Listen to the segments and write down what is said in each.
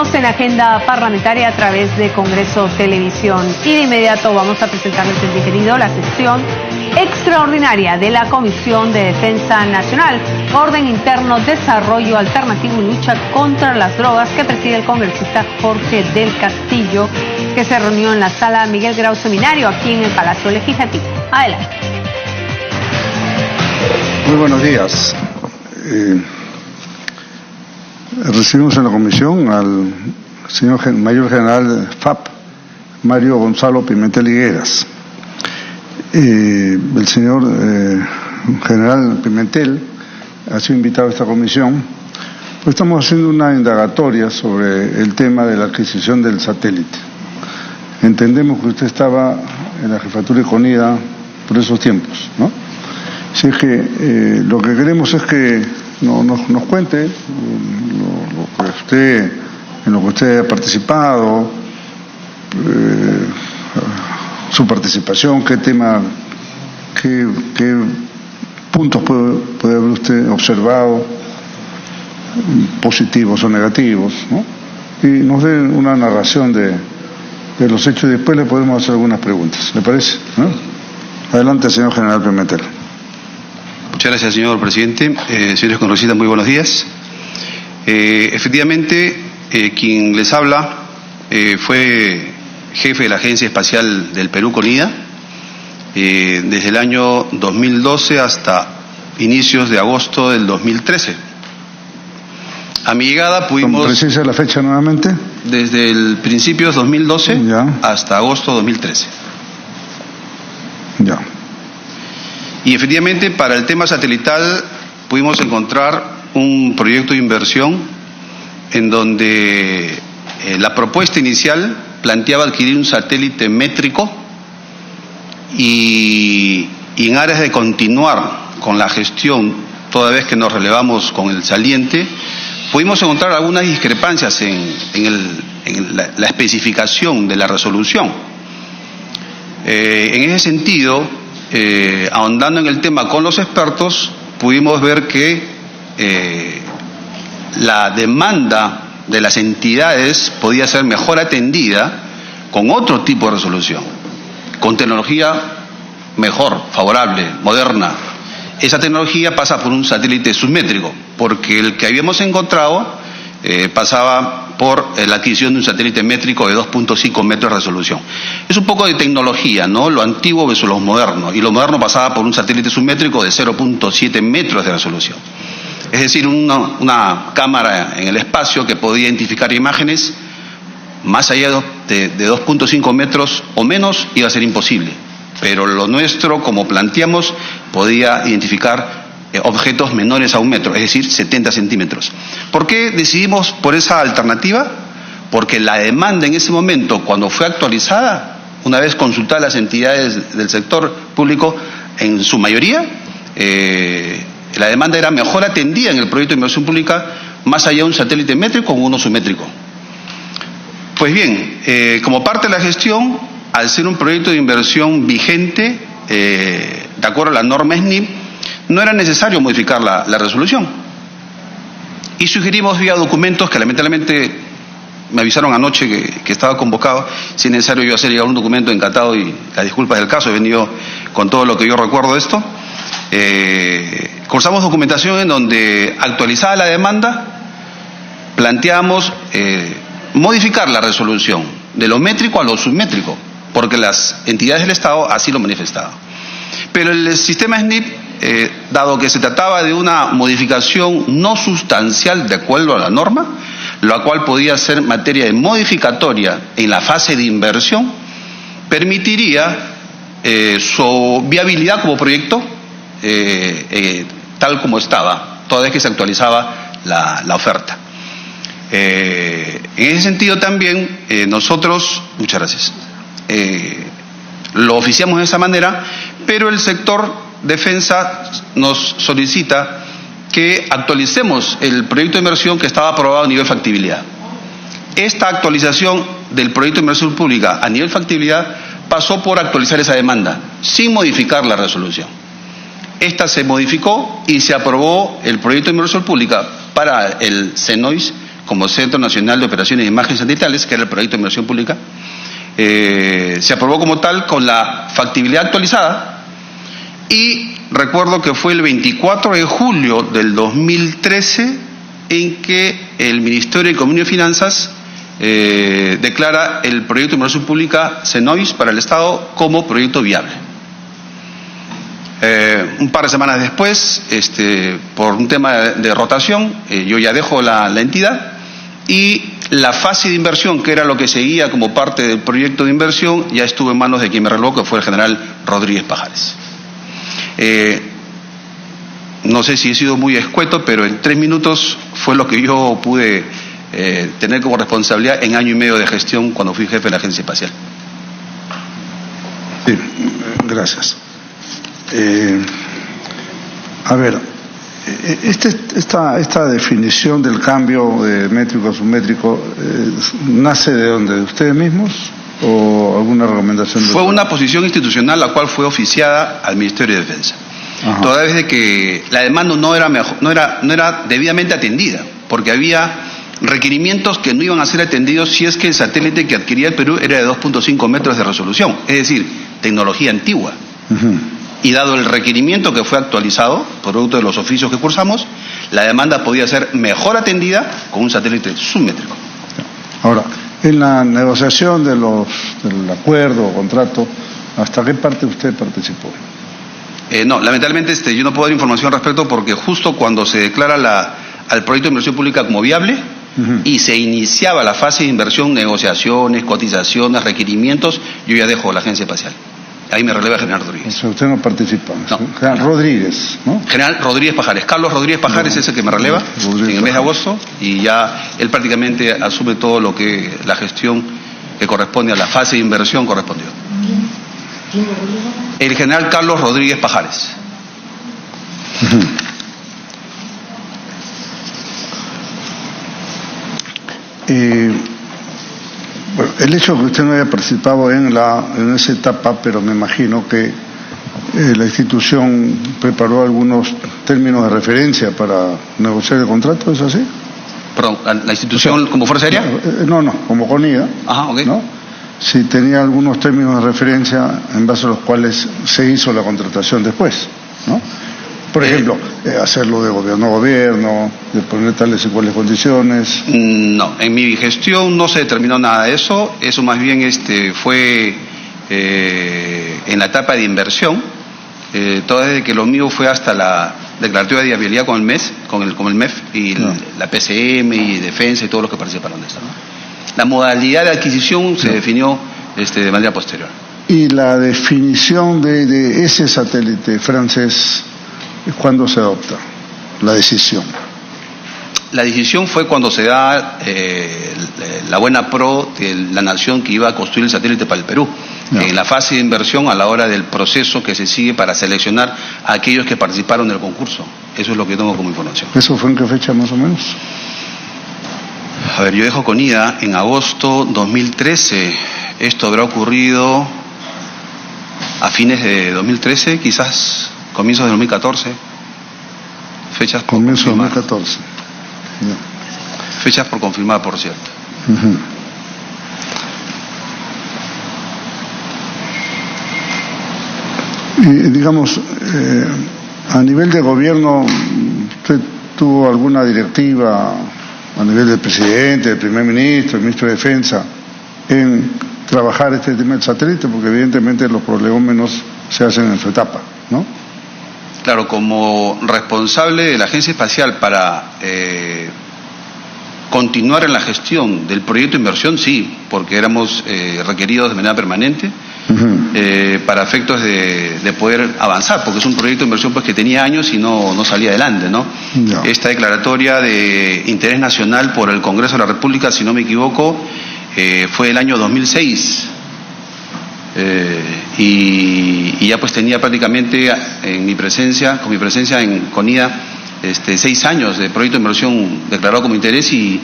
Seguimos en agenda parlamentaria a través de Congreso Televisión y de inmediato vamos a presentarles el digerido, la sesión extraordinaria de la Comisión de Defensa Nacional, Orden Interno, Desarrollo Alternativo y Lucha contra las Drogas, que preside el congresista Jorge del Castillo, que se reunió en la sala Miguel Grau Seminario aquí en el Palacio Legislativo. Adelante. Muy buenos días. Recibimos en la comisión al señor Mayor General FAP, Mario Gonzalo Pimentel Higueras. El señor General Pimentel ha sido invitado a esta comisión, pues estamos haciendo una indagatoria sobre el tema de la adquisición del satélite. Entendemos que usted estaba en la jefatura de CONIDA por esos tiempos, ¿no? Así es que lo que queremos es que nos cuente en lo que usted ha participado, su participación, qué puntos puede haber usted observado, positivos o negativos, ¿no? Y nos dé una narración de los hechos y después le podemos hacer algunas preguntas. ¿Le parece? ¿No? Adelante, señor General Pimentel. Muchas gracias, señor presidente. Señores congresistas, muy buenos días. Efectivamente, quien les habla fue jefe de la Agencia Espacial del Perú, CONIDA, desde el año 2012 hasta inicios de agosto del 2013. A mi llegada pudimos... ¿Precisa la fecha nuevamente? Desde el principio de 2012 hasta agosto de 2013. Ya. Y efectivamente, para el tema satelital pudimos encontrar un proyecto de inversión en donde la propuesta inicial planteaba adquirir un satélite métrico y en aras de continuar con la gestión, toda vez que nos relevamos con el saliente, pudimos encontrar algunas discrepancias en la especificación de la resolución. En ese sentido, ahondando en el tema con los expertos, pudimos ver que la demanda de las entidades podía ser mejor atendida con otro tipo de resolución, con tecnología mejor, favorable, moderna. Esa tecnología pasa por un satélite submétrico, porque el que habíamos encontrado pasaba por la adquisición de un satélite métrico de 2.5 metros de resolución. Es un poco de tecnología, ¿no? Lo antiguo versus lo moderno, y lo moderno pasaba por un satélite submétrico de 0.7 metros de resolución. Es decir, una cámara en el espacio que podía identificar imágenes más allá de 2.5 metros o menos iba a ser imposible. Pero lo nuestro, como planteamos, podía identificar objetos menores a 1 metro, es decir, 70 centímetros. ¿Por qué decidimos por esa alternativa? Porque la demanda en ese momento, cuando fue actualizada, una vez consultadas las entidades del sector público, en su mayoría, la demanda era mejor atendida en el proyecto de inversión pública, más allá de un satélite métrico o uno submétrico. Pues bien, como parte de la gestión, al ser un proyecto de inversión vigente, de acuerdo a la norma SNIP, no era necesario modificar la resolución. Y sugerimos vía documentos, que lamentablemente me avisaron anoche que estaba convocado, si es necesario yo hacer llegar un documento encantado, y las disculpas del caso, he venido con todo lo que yo recuerdo de esto. Cursamos documentación en donde, actualizada la demanda, planteamos modificar la resolución de lo métrico a lo submétrico, porque las entidades del Estado así lo manifestaban. Pero el sistema SNIP, dado que se trataba de una modificación no sustancial de acuerdo a la norma, la cual podía ser materia de modificatoria en la fase de inversión, permitiría su viabilidad como proyecto tal como estaba, toda vez que se actualizaba la oferta. En ese sentido también nosotros, muchas gracias, lo oficiamos de esa manera, pero el sector defensa nos solicita que actualicemos el proyecto de inversión que estaba aprobado a nivel factibilidad. Esta actualización del proyecto de inversión pública a nivel factibilidad pasó por actualizar esa demanda, sin modificar la resolución. Esta se modificó y se aprobó el proyecto de inversión pública para el CENOIS como Centro Nacional de Operaciones de Imágenes Satelitales, que era el proyecto de inversión pública. Se aprobó como tal con la factibilidad actualizada, y recuerdo que fue el 24 de julio del 2013 en que el Ministerio de Economía y Finanzas declara el proyecto de inversión pública CENOIS para el Estado como proyecto viable. Un par de semanas después, por un tema de rotación, yo ya dejo la entidad, y la fase de inversión, que era lo que seguía como parte del proyecto de inversión, ya estuvo en manos de quien me relevó, que fue el general Rodríguez Pajares. No sé si he sido muy escueto, pero en 3 minutos fue lo que yo pude tener como responsabilidad en año y medio de gestión cuando fui jefe de la Agencia Espacial. Sí, gracias. A ver, esta definición del cambio de métrico a submétrico, ¿nace de dónde? ¿De ustedes mismos o alguna recomendación? Fue una posición institucional la cual fue oficiada al Ministerio de Defensa. Ajá. Toda vez de que la demanda no era debidamente atendida, porque había requerimientos que no iban a ser atendidos si es que el satélite que adquiría el Perú era de 2.5 metros de resolución, es decir, tecnología antigua. Uh-huh. Y dado el requerimiento que fue actualizado, producto de los oficios que cursamos, la demanda podía ser mejor atendida con un satélite submétrico. Ahora, en la negociación del acuerdo o contrato, ¿hasta qué parte usted participó? No, lamentablemente yo no puedo dar información al respecto, porque justo cuando se declara al proyecto de inversión pública como viable, uh-huh, y se iniciaba la fase de inversión, negociaciones, cotizaciones, requerimientos, yo ya dejo la Agencia Espacial. Ahí me releva el general Rodríguez. O sea, usted no participa. No. General Rodríguez, ¿no? General Rodríguez Pajares. Carlos Rodríguez Pajares es el que me releva en el mes de agosto, y ya él prácticamente asume todo lo que la gestión que corresponde a la fase de inversión correspondió. ¿Quién lo releva? El general Carlos Rodríguez Pajares. Bueno, el hecho de que usted no haya participado en esa etapa, pero me imagino que la institución preparó algunos términos de referencia para negociar el contrato, ¿es así? Perdón, ¿la institución, o sea, como Fuerza Aérea? No, como CONIDA. Ajá, ok. ¿No? Si tenía algunos términos de referencia en base a los cuales se hizo la contratación después, ¿no? Por ejemplo, hacerlo de gobierno a gobierno, de poner tales y cuales condiciones. No, en mi gestión no se determinó nada de eso. Eso más bien fue en la etapa de inversión. Todo desde que lo mío fue hasta la declarativa de viabilidad con el MES, con el MEF y la PCM y Defensa y todos los que participaron de esto, ¿no? La modalidad de adquisición se definió de manera posterior. Y la definición de ese satélite francés, ¿cuándo se adopta la decisión? La decisión fue cuando se da la buena pro de la nación que iba a construir el satélite para el Perú. No. En la fase de inversión, a la hora del proceso que se sigue para seleccionar a aquellos que participaron del concurso. Eso es lo que tengo como información. ¿Eso fue en qué fecha más o menos? A ver, yo dejo CONIDA en agosto 2013. Esto habrá ocurrido a fines de 2013, quizás comienzos de 2014. Fechas por comienzo de confirmar. 2014. Yeah. Fechas por confirmar, por cierto. Uh-huh. Y digamos, a nivel de gobierno, ¿usted tuvo alguna directiva a nivel del presidente, del primer ministro, del ministro de Defensa, en trabajar este tema del satélite? Porque evidentemente los prolegómenos se hacen en su etapa, ¿no? Claro, como responsable de la Agencia Espacial para continuar en la gestión del proyecto de inversión, sí, porque éramos requeridos de manera permanente. Uh-huh. Para efectos de poder avanzar, porque es un proyecto de inversión pues que tenía años y no salía adelante, ¿no? No. Esta declaratoria de interés nacional por el Congreso de la República, si no me equivoco, fue el año 2006, y ya pues tenía prácticamente con mi presencia en CONIDA 6 años de proyecto de inversión declarado como interés, y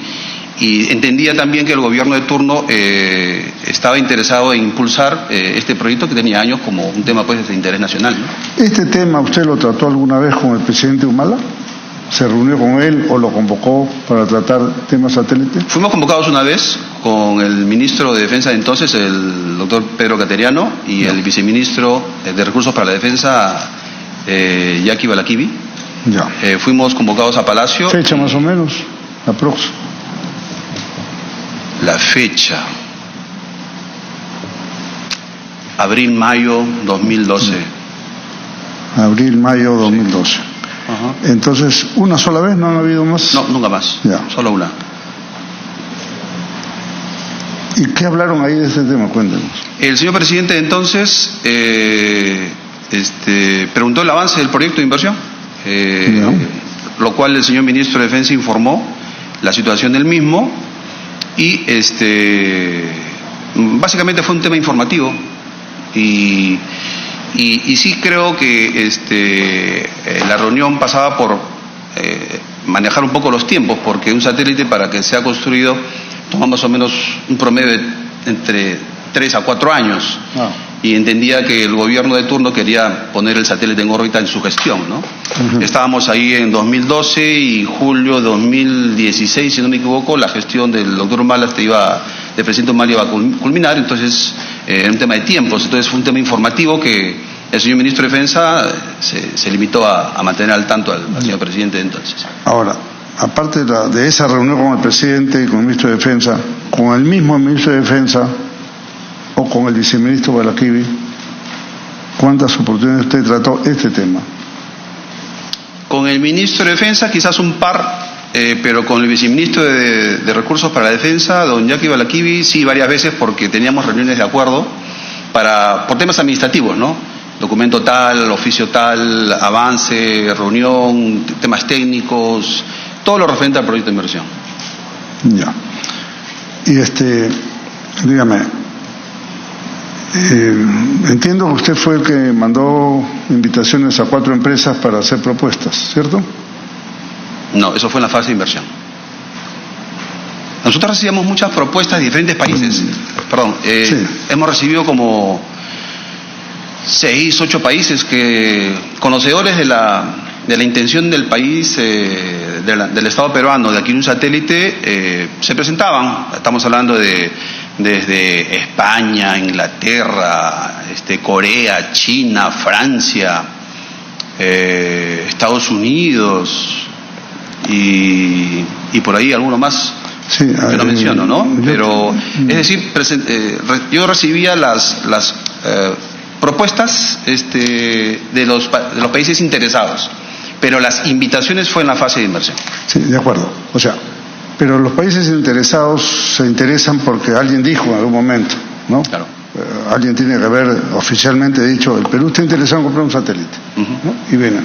entendía también que el gobierno de turno estaba interesado en impulsar este proyecto que tenía años como un tema pues de interés nacional, ¿no? ¿Este tema usted lo trató alguna vez con el presidente Humala? se reunió con él o lo convocó para tratar temas satélite? Fuimos convocados una vez con el ministro de Defensa de entonces, el doctor Pedro Cateriano, y el viceministro de Recursos para la Defensa, Yaqui Balaquivi. Ya. Fuimos convocados a Palacio. ¿Fecha más o menos? Aprox. La fecha. Abril-mayo 2012. Abril-mayo 2012. Sí. Ajá. Entonces, ¿una sola vez? ¿No han habido más? No, nunca más. Ya. Solo una. ¿Y qué hablaron ahí de ese tema? Cuéntenos. El señor presidente entonces preguntó el avance del proyecto de inversión, lo cual el señor ministro de Defensa informó la situación del mismo y básicamente fue un tema informativo y sí creo que la reunión pasaba por manejar un poco los tiempos, porque un satélite para que sea construido toma más o menos un promedio de entre 3 a 4 años. Y entendía que el gobierno de turno quería poner el satélite en órbita en su gestión, ¿no? Uh-huh. Estábamos ahí en 2012 y julio de 2016, si no me equivoco, la gestión del doctor Humala del presidente Humala iba a culminar, entonces era un tema de tiempos, entonces fue un tema informativo que el señor ministro de Defensa se limitó a mantener al tanto al señor presidente de entonces. Ahora, aparte de esa reunión con el presidente y con el ministro de Defensa, con el mismo ministro de Defensa o con el viceministro Balaquivi, ¿cuántas oportunidades usted trató este tema? Con el ministro de Defensa quizás un par, pero con el viceministro de Recursos para la Defensa, don Yaqui Balaquivi, sí, varias veces, porque teníamos reuniones de acuerdo por temas administrativos, ¿no? Documento tal, oficio tal, avance, reunión, temas técnicos, todo lo referente al proyecto de inversión. Ya. Y dígame, entiendo que usted fue el que mandó invitaciones a 4 empresas para hacer propuestas, ¿cierto? No, eso fue en la fase de inversión. Nosotros recibíamos muchas propuestas de diferentes países. Sí. Hemos recibido como 6, 8 países conocedores de la intención del país, del Estado peruano de adquirir un satélite, se presentaban. Estamos hablando desde España, Inglaterra, Corea, China, Francia, Estados Unidos y por ahí alguno más. Sí, que no menciono, ¿no? Pero, es decir, yo recibía las propuestas de los países interesados, pero las invitaciones fue en la fase de inversión. Sí, de acuerdo. O sea, pero los países interesados se interesan porque alguien dijo en algún momento, ¿no? Claro. Alguien tiene que haber oficialmente dicho, el Perú está interesado en comprar un satélite, ¿no? Y vienen.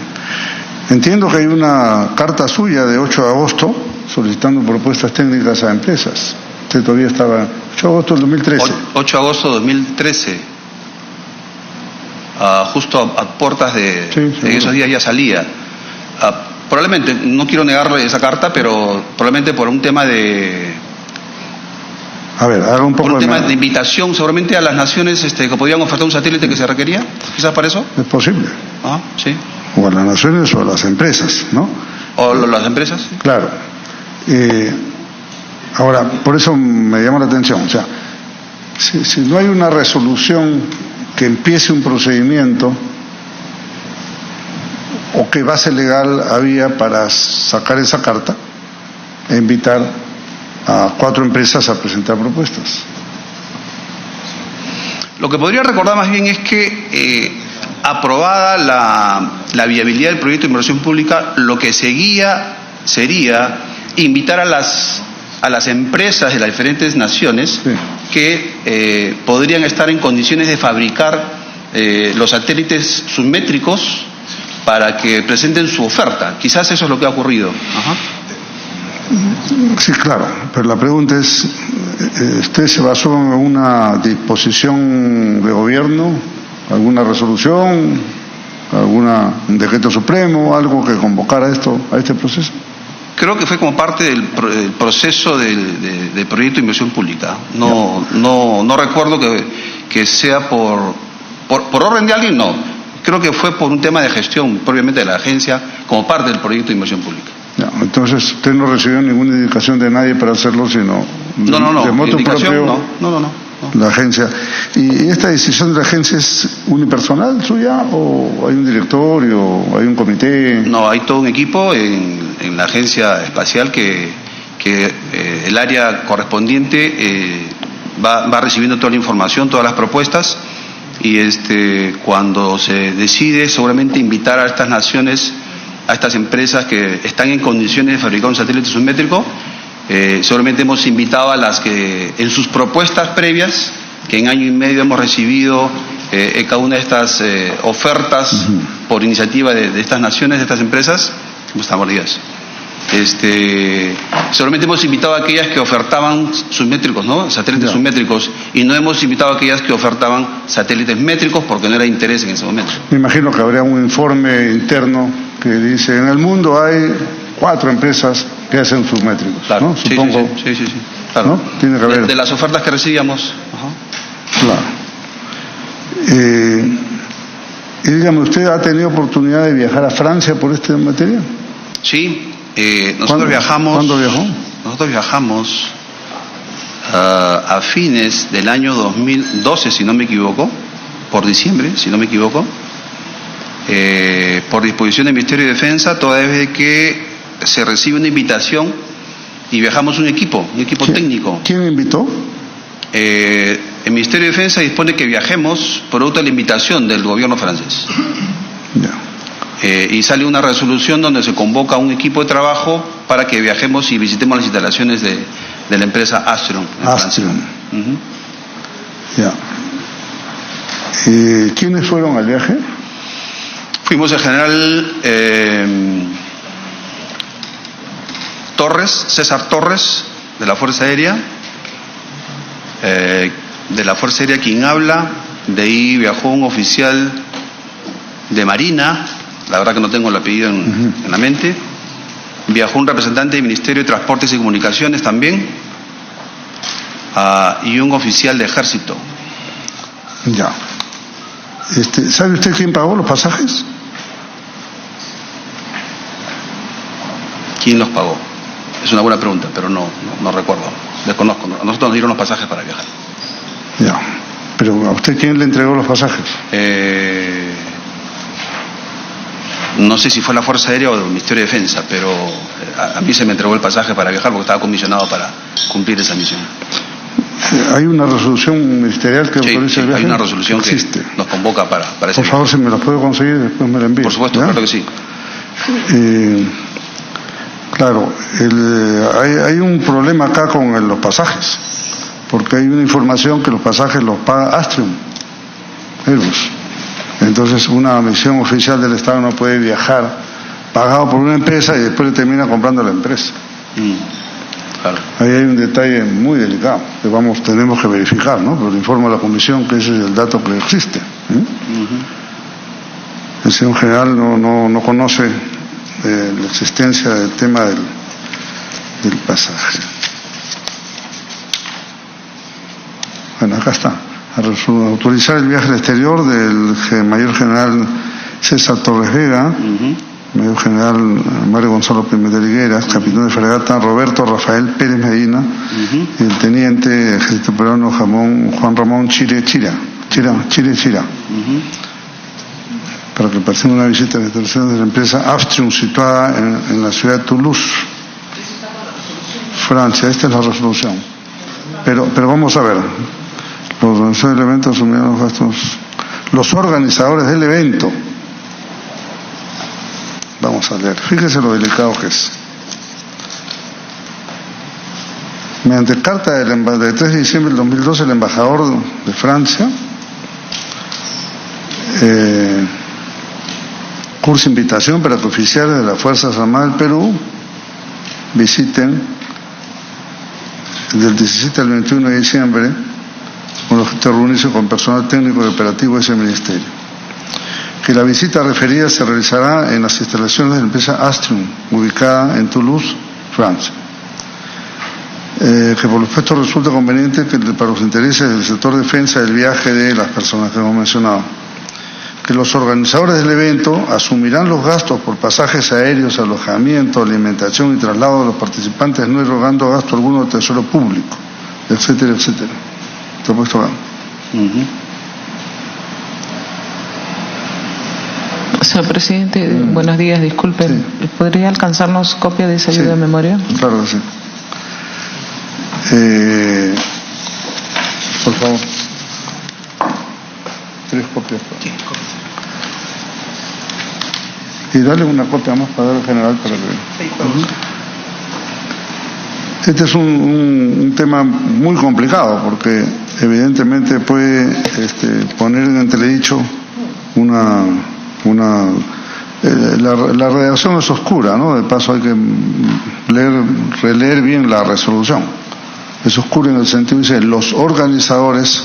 Entiendo que hay una carta suya de 8 de agosto solicitando propuestas técnicas a empresas. Usted todavía estaba... 8 de agosto del 2013. 8 de agosto de 2013. Justo a puertas de esos días ya salía. Probablemente, no quiero negarle esa carta, pero probablemente por un tema de... A ver, haga un poco por un tema de invitación seguramente a las naciones que podían ofertar un satélite que se requería, quizás para eso. Es posible. Sí. O a las naciones o a las empresas, ¿no? O las empresas. Sí. Claro. Ahora, por eso me llama la atención. O sea, si no hay una resolución que empiece un procedimiento, o qué base legal había para sacar esa carta e invitar a 4 empresas a presentar propuestas. Lo que podría recordar más bien es que aprobada la viabilidad del proyecto de inversión pública, lo que sería invitar a las empresas de las diferentes naciones que podrían estar en condiciones de fabricar los satélites submétricos para que presenten su oferta. Quizás eso es lo que ha ocurrido. Ajá. Sí, claro, pero la pregunta es, ¿usted se basó en una disposición de gobierno, alguna resolución, un decreto supremo, algo que convocara a este proceso? Creo que fue como parte del proceso del proyecto de inversión pública. No recuerdo que sea por orden de alguien, no. Creo que fue por un tema de gestión propiamente de la agencia como parte del proyecto de inversión pública. Entonces usted no recibió ninguna indicación de nadie para hacerlo, sino No. de motu propio. No. La agencia. ¿Y esta decisión de la agencia es unipersonal suya o hay un directorio, o hay un comité? No, hay todo un equipo en la agencia espacial que el área correspondiente va recibiendo toda la información, todas las propuestas, y cuando se decide seguramente invitar a estas naciones, a estas empresas que están en condiciones de fabricar un satélite submétrico, seguramente hemos invitado a las que en sus propuestas previas, que en año y medio hemos recibido cada una de estas ofertas por iniciativa de estas naciones, de estas empresas. ¿Cómo estamos, Díaz? Seguramente hemos invitado a aquellas que ofertaban submétricos, ¿no? Satélites submétricos, y no hemos invitado a aquellas que ofertaban satélites métricos porque no era interés en ese momento. Me imagino que habría un informe interno que dice, en el mundo hay 4 empresas que hacen submétricos, claro, ¿no? Supongo. Sí, claro. ¿No? Tiene que haber. De las ofertas que recibíamos. Claro. Y dígame, ¿usted ha tenido oportunidad de viajar a Francia por este material? Sí. Nosotros viajamos. ¿Cuándo viajó? Nosotros viajamos a fines del año 2012, si no me equivoco, por diciembre, si no me equivoco, por disposición del Ministerio de Defensa, toda vez que se recibe una invitación y viajamos un equipo técnico. ¿Quién invitó? El Ministerio de Defensa dispone que viajemos producto de la invitación del gobierno francés. Ya. Y sale una resolución donde se convoca un equipo de trabajo para que viajemos y visitemos las instalaciones de la empresa Astrum. Ya. ¿Quiénes fueron al viaje? Fuimos el general César Torres, de la Fuerza Aérea, quien habla. De ahí viajó un oficial de Marina, la verdad que no tengo el apellido en la mente. Viajó un representante del Ministerio de Transportes y Comunicaciones también, y un oficial de Ejército. Ya. ¿Sabe usted quién pagó los pasajes? ¿Quién los pagó? Es una buena pregunta, pero no recuerdo. Desconozco. A nosotros nos dieron los pasajes para viajar. Ya. ¿Pero a usted quién le entregó los pasajes? No sé si fue la Fuerza Aérea o el Ministerio de Defensa, pero a mí se me entregó el pasaje para viajar porque estaba comisionado para cumplir esa misión. ¿Hay una resolución ministerial que autoriza el viaje? Hay una resolución que nos convoca para ese Por favor, si me la puede conseguir, después me la envíe. Por supuesto, claro que sí. Claro, hay un problema acá con los pasajes, porque hay una información que los pasajes los paga Astrum, Airbus. Entonces una misión oficial del Estado no puede viajar pagado por una empresa y después le termina comprando la empresa. Claro. Ahí hay un detalle muy delicado que tenemos que verificar, ¿no? Pero le informo a la Comisión que ese es el dato que existe. El señor general no conoce la existencia del tema del pasaje. Bueno, acá está. Autorizar el viaje al exterior del mayor general César Torres Vega, mayor general Mario Gonzalo Pimentel Higueras, capitán de fragata Roberto Rafael Pérez Medina, y el teniente ejército peruano Juan Ramón Chira, para que participen una visita de instalaciones de la empresa Astrum situada en la ciudad de Toulouse, Francia. Esta es la resolución. Pero vamos a ver. Los organizadores del evento asumieron los gastos. Los organizadores del evento. Vamos a leer. Fíjese lo delicado que es. Mediante carta de 3 de diciembre del 2012, el embajador de Francia cursa invitación para que oficiales de las Fuerzas Armadas del Perú visiten del 17 al 21 de diciembre con el objeto de reunirse con personal técnico y operativo de ese ministerio. Que la visita referida se realizará en las instalaciones de la empresa Astrum, ubicada en Toulouse, Francia. Que por lo efecto resulta conveniente que para los intereses del sector defensa el viaje de las personas que hemos mencionado. que los organizadores del evento asumirán los gastos por pasajes aéreos, alojamiento, alimentación y traslado de los participantes, no erogando gasto alguno del tesoro público, etcétera, etcétera. ¿Te ha puesto acá? Señor presidente, buenos días, disculpe, sí. ¿Podría alcanzarnos copia de esa ayuda de memoria? Claro que sí. Por favor. 3 copias. Y dale una copia más para dar al general para que... Este es un tema muy complicado porque evidentemente puede poner en entredicho la redacción es oscura, ¿no? De paso hay que releer bien la resolución. Es oscura en el sentido, dice, los organizadores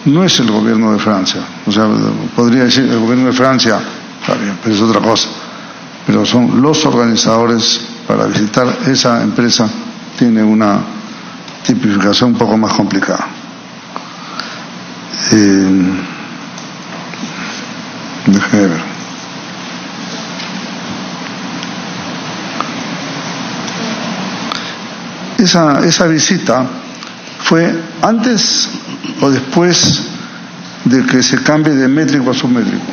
no es el gobierno de Francia. O sea, podría decir el gobierno de Francia, está bien, pero es otra cosa. Pero son los organizadores para visitar esa empresa, tiene una tipificación un poco más complicada. Déjeme ver. Esa visita fue antes o después de que se cambie de métrico a submétrico.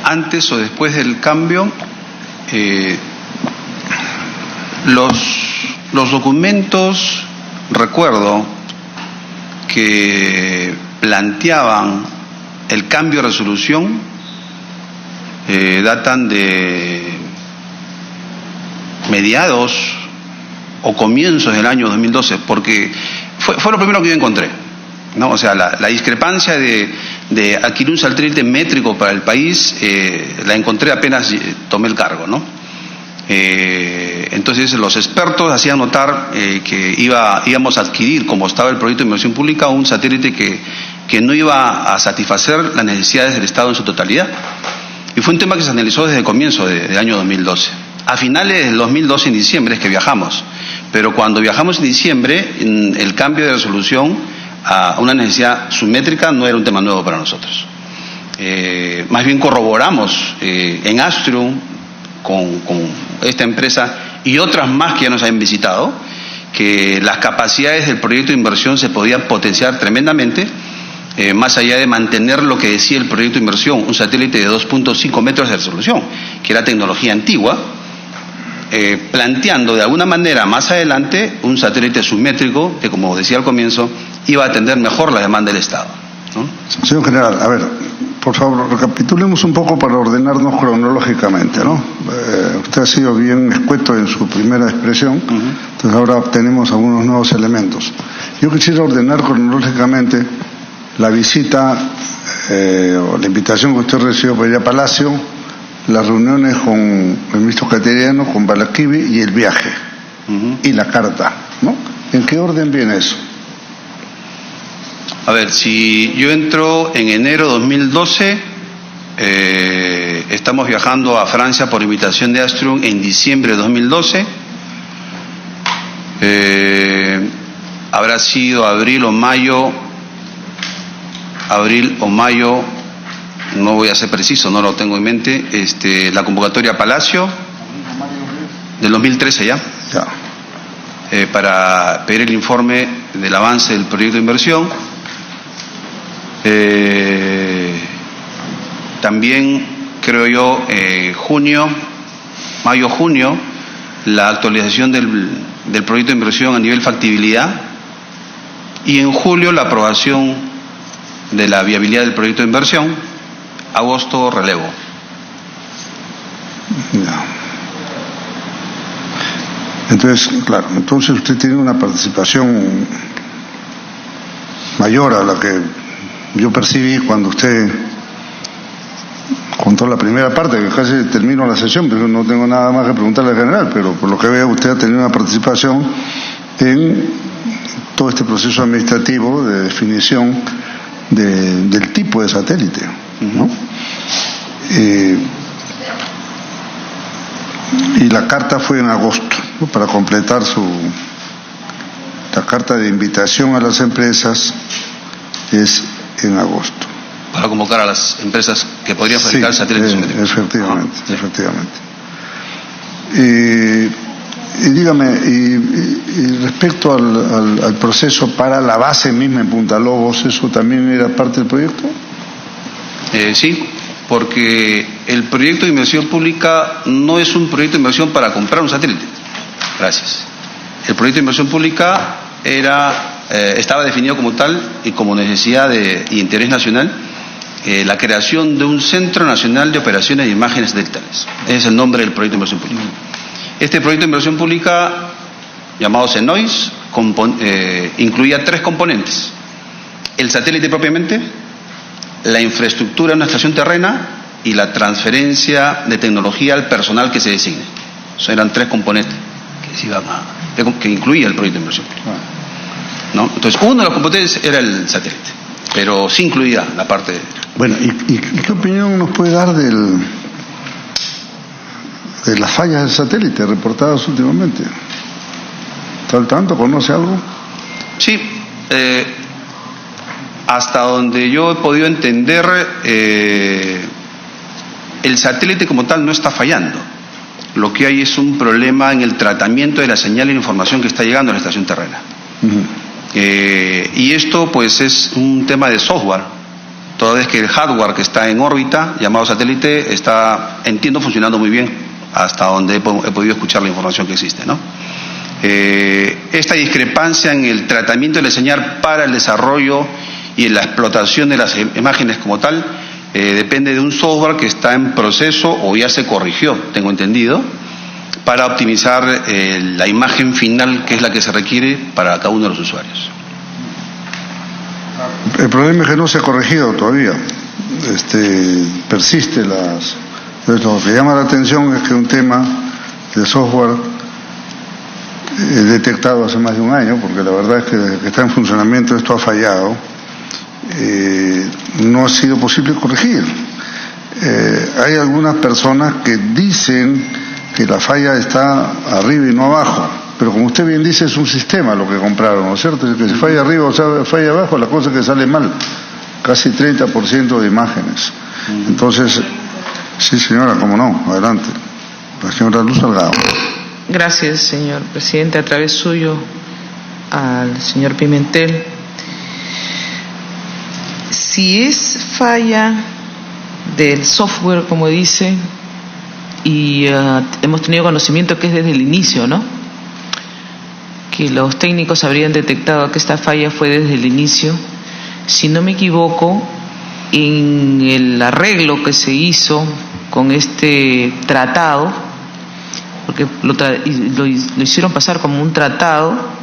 Antes o después del cambio, los documentos, recuerdo, que planteaban el cambio de resolución datan de mediados o comienzos del año 2012, porque fue lo primero que yo encontré, ¿no? O sea, la discrepancia de adquirir un satélite métrico para el país la encontré apenas tomé el cargo, ¿no? Entonces los expertos hacían notar que íbamos a adquirir, como estaba el proyecto de inversión pública, un satélite que no iba a satisfacer las necesidades del Estado en su totalidad. Y fue un tema que se analizó desde el comienzo del año 2012. A finales del 2012, en diciembre, es que viajamos. Pero cuando viajamos en diciembre, el cambio de resolución a una necesidad submétrica no era un tema nuevo para nosotros. Más bien corroboramos en Astrium con esta empresa y otras más que ya nos han visitado, que las capacidades del proyecto de inversión se podían potenciar tremendamente, más allá de mantener lo que decía el proyecto de inversión, un satélite de 2.5 metros de resolución, que era tecnología antigua, planteando de alguna manera más adelante un satélite submétrico que, como decía al comienzo, iba a atender mejor la demanda del Estado, ¿no? Señor general, a ver, por favor, recapitulemos un poco para ordenarnos cronológicamente, ¿no? Usted ha sido bien escueto en su primera expresión, entonces ahora tenemos algunos nuevos elementos. Yo quisiera ordenar cronológicamente la visita o la invitación que usted recibió para ir a Palacio, las reuniones con el ministro Cateriano, con Balakivi y el viaje, y la carta, ¿no? ¿En qué orden viene eso? A ver, si yo entro en enero de 2012, estamos viajando a Francia por invitación de Astrium en diciembre de 2012. Habrá sido abril o mayo, no voy a ser preciso, no lo tengo en mente, la convocatoria a Palacio del 2013 ya. Para pedir el informe del avance del proyecto de inversión. También creo yo mayo-junio, la actualización del proyecto de inversión a nivel factibilidad, y en julio la aprobación de la viabilidad del proyecto de inversión, agosto relevo. Entonces, claro, entonces usted tiene una participación mayor a la que yo percibí cuando usted contó la primera parte, que casi terminó la sesión, pero no tengo nada más que preguntarle al general, pero por lo que veo usted ha tenido una participación en todo este proceso administrativo de definición del tipo de satélite, ¿no? Y la carta fue en agosto, ¿no? Para completar la carta de invitación a las empresas es en agosto. Para convocar a las empresas que podrían fabricar satélites. Efectivamente, sí. Efectivamente. Y dígame, y respecto al proceso para la base misma en Punta Lobos, ¿eso también era parte del proyecto? Sí, porque el proyecto de inversión pública no es un proyecto de inversión para comprar un satélite. Gracias. El proyecto de inversión pública estaba definido como tal y como necesidad y interés nacional, la creación de un Centro Nacional de Operaciones de Imágenes Satelitales. Ese es el nombre del proyecto de inversión pública. Este proyecto de inversión pública, llamado CENOIS, incluía 3 componentes: el satélite propiamente, la infraestructura en una estación terrena y la transferencia de tecnología al personal que se designe. Esos eran 3 componentes que incluía el proyecto de inversión pública, ¿no? Entonces, uno de los componentes era el satélite, pero sí incluía la parte. Bueno, ¿y qué opinión nos puede dar de las fallas del satélite reportadas últimamente? ¿Está al tanto? ¿Conoce algo? Sí, hasta donde yo he podido entender, el satélite como tal no está fallando. Lo que hay es un problema en el tratamiento de la señal y la información que está llegando a la estación terrena. Y esto pues es un tema de software, toda vez que el hardware que está en órbita, llamado satélite, está, entiendo, funcionando muy bien, hasta donde he podido escuchar la información que existe, ¿no? Esta discrepancia en el tratamiento de la señal para el desarrollo y en la explotación de las imágenes como tal, depende de un software que está en proceso o ya se corrigió, tengo entendido, para optimizar la imagen final, que es la que se requiere para cada uno de los usuarios. El problema es que no se ha corregido todavía. Persiste Entonces, lo que llama la atención es que un tema de software detectado hace más de un año, porque la verdad es que desde que está en funcionamiento esto ha fallado, no ha sido posible corregir. Hay algunas personas que dicen que la falla está arriba y no abajo, pero como usted bien dice, es un sistema lo que compraron, ¿no es cierto? Es que si falla arriba o falla abajo, la cosa es que sale mal, casi 30% de imágenes. Entonces, sí señora, cómo no, adelante. La señora Luz Salgado. Gracias, señor presidente, a través suyo al señor Pimentel. Si es falla del software, como dice, y hemos tenido conocimiento que es desde el inicio, ¿no? Que los técnicos habrían detectado que esta falla fue desde el inicio. Si no me equivoco, en el arreglo que se hizo con este tratado, porque lo hicieron pasar como un tratado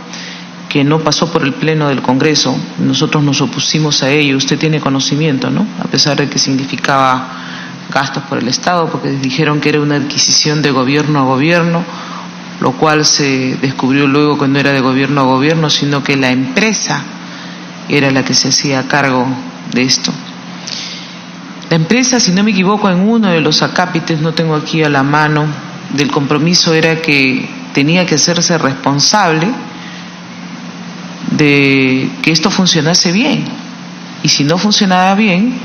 que no pasó por el Pleno del Congreso, nosotros nos opusimos a ello, usted tiene conocimiento, ¿no? A pesar de que significaba gastos por el Estado, porque dijeron que era una adquisición de gobierno a gobierno, lo cual se descubrió luego que no era de gobierno a gobierno, sino que la empresa era la que se hacía cargo de esto. La empresa, si no me equivoco, en uno de los acápites, no tengo aquí a la mano, del compromiso era que tenía que hacerse responsable de que esto funcionase bien, y si no funcionaba bien,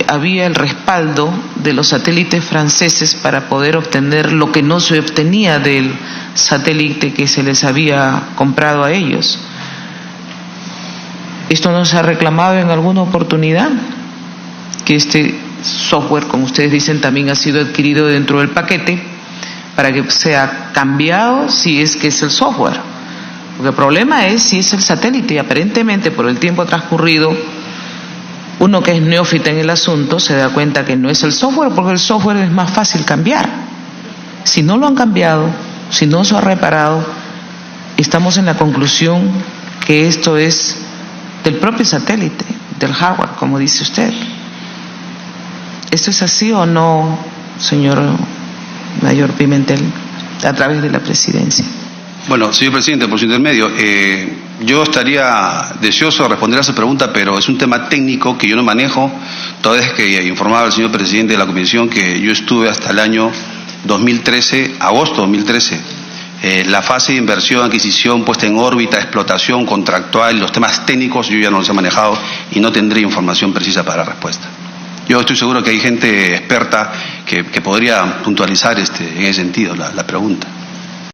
había el respaldo de los satélites franceses para poder obtener lo que no se obtenía del satélite que se les había comprado a ellos. ¿Esto no se ha reclamado en alguna oportunidad? Que este software, como ustedes dicen, también ha sido adquirido dentro del paquete para que sea cambiado si es que es el software. Porque el problema es si es el satélite, y aparentemente por el tiempo transcurrido, uno que es neófita en el asunto se da cuenta que no es el software, porque el software es más fácil cambiar. Si no lo han cambiado, si no se ha reparado, estamos en la conclusión que esto es del propio satélite, del hardware, como dice usted. ¿Esto es así o no, señor Mayor Pimentel, a través de la presidencia? Bueno, señor presidente, por su intermedio, yo estaría deseoso de responder a esa pregunta, pero es un tema técnico que yo no manejo, toda vez que informaba al señor presidente de la comisión que yo estuve hasta el año 2013, agosto 2013, La fase de inversión, adquisición, puesta en órbita, explotación, contractual, los temas técnicos, yo ya no los he manejado y no tendría información precisa para la respuesta. Yo estoy seguro que hay gente experta que podría puntualizar en ese sentido la pregunta.